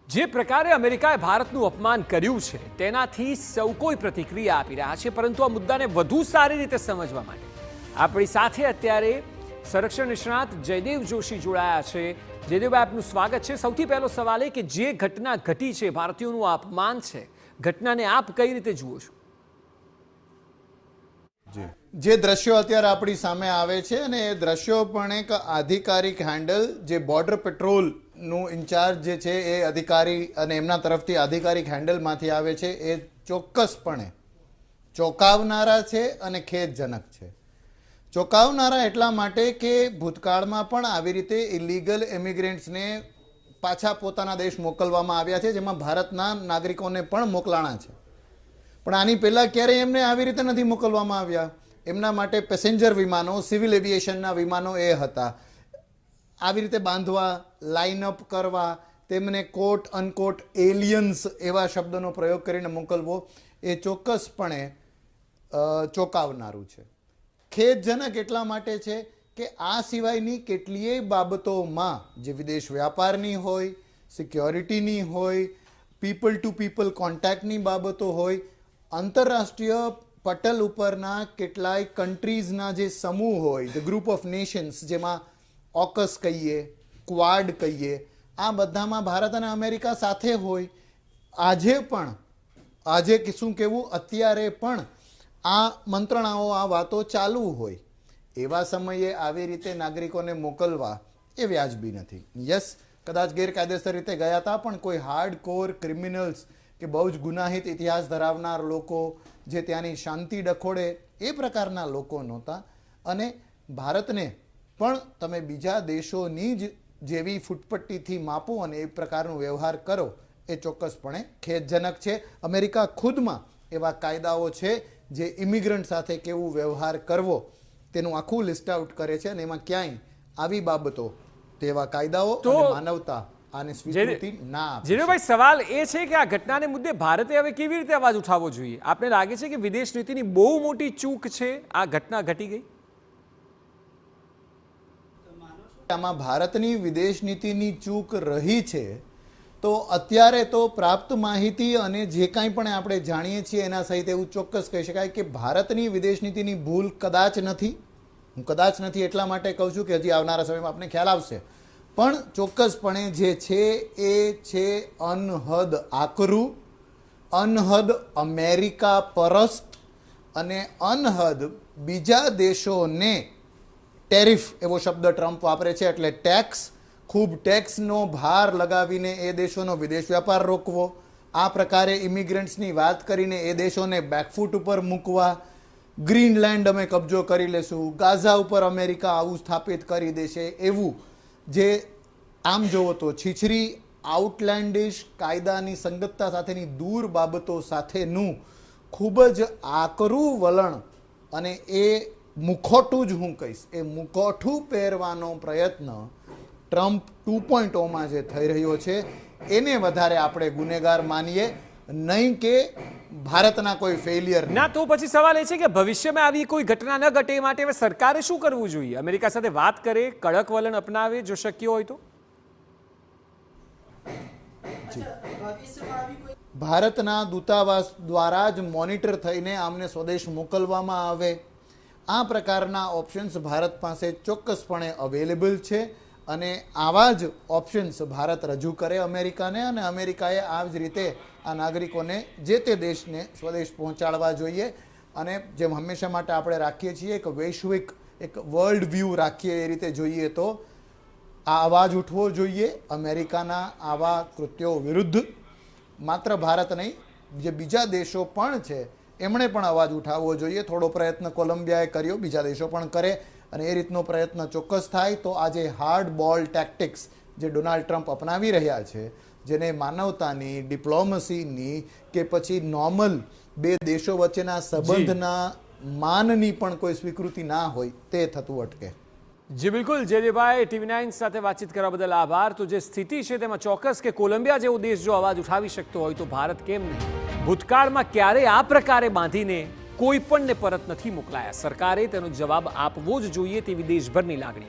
જે પ્રકારે અમેરિકાએ ભારતનું અપમાન કર્યું છે તેનાથી સૌ કોઈ પ્રતિક્રિયા આપી રહ્યા છે, પરંતુ આ મુદ્દાને વધુ સારી રીતે સમજવા માટે આપણી સાથે અત્યારે સંરક્ષણ નિષ્ણાત જયદેવ જોશી જોડાયા છે. જયદેવભાઈ, આપનું સ્વાગત છે. સૌથી પહેલો સવાલ એ કે જે ઘટના ઘટી છે, ભારતીયોનું અપમાન છે, ઘટનાને આપ કઈ રીતે જુઓ છો? જે દ્રશ્યો અત્યારે આપણી સામે આવે છે અને એ દ્રશ્યો પણ એક આધિકારિક હેન્ડલ જે બોર્ડર પેટ્રોલનું ઇન્ચાર્જ જે છે એ અધિકારી અને એમના તરફથી આધિકારિક હેન્ડલમાંથી આવે છે, એ ચોક્કસપણે ચોંકાવનારા છે અને ખેદજનક છે. ચોંકાવનારા એટલા માટે કે ભૂતકાળમાં પણ આવી રીતે ઇલીગલ ઇમિગ્રન્ટ્સને પાછા પોતાના દેશ મોકલવામાં આવ્યા છે, જેમાં ભારતના નાગરિકોને પણ મોકલાણા છે. પણ આની પહેલાં ક્યારેય એમને આવી રીતે નથી મોકલવામાં આવ્યા. એમના માટે પેસેન્જર વિમાનો, સિવિલ એવિએશનના વિમાનો એ હતા. આવી રીતે બાંધવા, લાઇનઅપ કરવા, તેમને કોટ અનકોટ એલિયન્સ એવા શબ્દનો પ્રયોગ કરીને મોકલવો એ ચોક્કસપણે ચોંકાવનારું છે. ખેદજનક એટલા માટે છે કે આ સિવાયની કેટલીય બાબતોમાં જે વિદેશ વ્યાપારની હોય, સિક્યોરિટીની હોય, પીપલ ટુ પીપલ કોન્ટેક્ટની બાબતો હોય, આંતરરાષ્ટ્રીય પટલ ઉપરના કેટલાય કન્ટ્રીઝના જે સમૂહ હોય, ધ ગ્રુપ ઓફ નેશન્સ, જેમાં ઓકસ કહીએ, ક્વાડ કહીએ, આ બધામાં ભારત અને અમેરિકા સાથે હોય. આજે શું કહેવું, અત્યારે પણ આ મંત્રણાઓ, આ વાતો ચાલુ હોય. એવા સમયે આવી રીતે નાગરિકોને મોકલવા એ વ્યાજબી નથી. યસ, કદાચ ગેરકાયદેસર રીતે ગયા હતા, પણ કોઈ હાર્ડ કોર ક્રિમિનલ્સ કે બહુ જ ગુનાહિત ઇતિહાસ ધરાવનાર લોકો જે ત્યાંની શાંતિ ડખોળે એ પ્રકારના લોકો નહોતા. અને ભારતને પણ તમે બીજા દેશોની જ જેવી ફૂટપટ્ટીથી માપો અને એ પ્રકારનો વ્યવહાર કરો એ ચોક્કસપણે ખેદજનક છે. અમેરિકા ખુદમાં એવા કાયદાઓ છે જે ઇમિગ્રન્ટ સાથે કેવું વ્યવહાર કરવો તેનું આખું લિસ્ટ આઉટ કરે છે, અને એમાં ક્યાંય આવી બાબતો, તેવા કાયદાઓ અને માનવતા આને સ્વીકૃતિ ના આપે. જયદેવભાઈ, સવાલ એ છે કે આ ઘટનાને મુદ્દે ભારતે હવે કેવી રીતે અવાજ ઉઠાવવો જોઈએ? આપને લાગે છે કે વિદેશ નીતિની બહુ મોટી ચૂક છે આ ઘટના ઘટી ગઈ? આમાં ભારતની વિદેશ નીતિની ચૂક રહી છે તો અત્યારે તો પ્રાપ્ત માહિતી અને જે કાંઈ પણ આપણે જાણીએ છીએ એના સહિત એવું ચોક્કસ કહી શકાય કે ભારતની વિદેશ નીતિની ભૂલ કદાચ નથી. હું કદાચ નથી એટલા માટે કહું છું કે હજી આવનારા સમયમાં આપણે ખ્યાલ આવશે. પણ ચોક્કસપણે જે છે એ છે અનહદ આકરું, અનહદ અમેરિકા પરસ્ત અને અનહદ બીજા દેશોને ટેરિફ એવો શબ્દ ટ્રમ્પ વાપરે છે, એટલે ટેક્સ, ખૂબ ટેક્સનો ભાર લગાવીને એ દેશોનો વિદેશ વ્યાપાર રોકવો, આ પ્રકારે ઇમિગ્રન્ટ્સની વાત કરીને એ દેશોને બેકફૂટ ઉપર મૂકવા, ગ્રીનલેન્ડ અમે કબજો કરી લેશું, ગાઝા ઉપર અમેરિકા આવું સ્થાપિત કરી દેશે, એવું જે આમ જોવો તો છીછરી, આઉટલેન્ડિશ, કાયદાની સંગતતા સાથેની દૂર બાબતો સાથેનું ખૂબ જ આકરું વલણ, અને એ મુખોટું જ હું કહીશ, એ મુખોઠું પહેરવાનો પ્રયત્ન ટ્રમ્પ 2.0માં જે થઈ રહ્યો છે એને વધારે આપણે ગુનેગાર માનીએ, નહીં કે ભારતના કોઈ ફેલિયર ના. તો પછી સવાલ એ છે કે ભવિષ્યમાં આવી કોઈ ઘટના ન ઘટે એ માટે હવે સરકારે શું કરવું જોઈએ? અમેરિકા સાથે વાત કરે, કડક વલણ અપનાવે જો શક્ય હોય તો? ભારતના દૂતાવાસ દ્વારા જ મોનિટર થઈને આમને સ્વદેશ મોકલવામાં આવે, આ પ્રકારના ઓપ્શન્સ ભારત પાસે ચોક્કસપણે અવેલેબલ છે. અને આવા જ ઓપ્શન્સ ભારત રજૂ કરે અમેરિકાને, અને અમેરિકાએ આ જ રીતે આ નાગરિકોને જે તે દેશને સ્વદેશ પહોંચાડવા જોઈએ. અને જેમ હંમેશા માટે આપણે રાખીએ છીએ, એક વૈશ્વિક, એક વર્લ્ડ વ્યૂ રાખીએ એ રીતે જોઈએ તો આ અવાજ ઉઠવો જોઈએ અમેરિકાના આવા કૃત્યો વિરુદ્ધ. માત્ર ભારત નહીં, જે બીજા દેશો પણ છે એમણે પણ અવાજ ઉઠાવવો જોઈએ. થોડો પ્રયત્ન કોલંબિયાએ કર્યો, બીજા દેશો પણ કરે, અને એ રીતનો પ્રયત્ન ચોક્કસ થાય તો આજે હાર્ડ બોલ ટેક્ટિક્સ જે ડોનાલ્ડ ટ્રમ્પ અપનાવી રહ્યા છે, જેને માનવતાની, ડિપ્લોમસીની કે પછી નોર્મલ બે દેશો વચ્ચેના સંબંધના માનની પણ કોઈ સ્વીકૃતિ ના હોય, તે થતું અટકે. જી બિલકુલ જયદેવભાઈ, TV9 સાથે વાતચીત કરવા બદલ આભાર. તો જે સ્થિતિ છે તેમાં ચોક્કસ કે કોલંબિયા જેવો દેશ જો અવાજ ઉઠાવી શકતો હોય તો ભારત કેમ નહીં? ભૂતકાળમાં ક્યારેય આ પ્રકારે બાંધીને કોઈ પણને પરત નથી મોકલાયા. સરકારે તેનો જવાબ આપવો જ જોઈએ તેવી દેશભરની લાગણી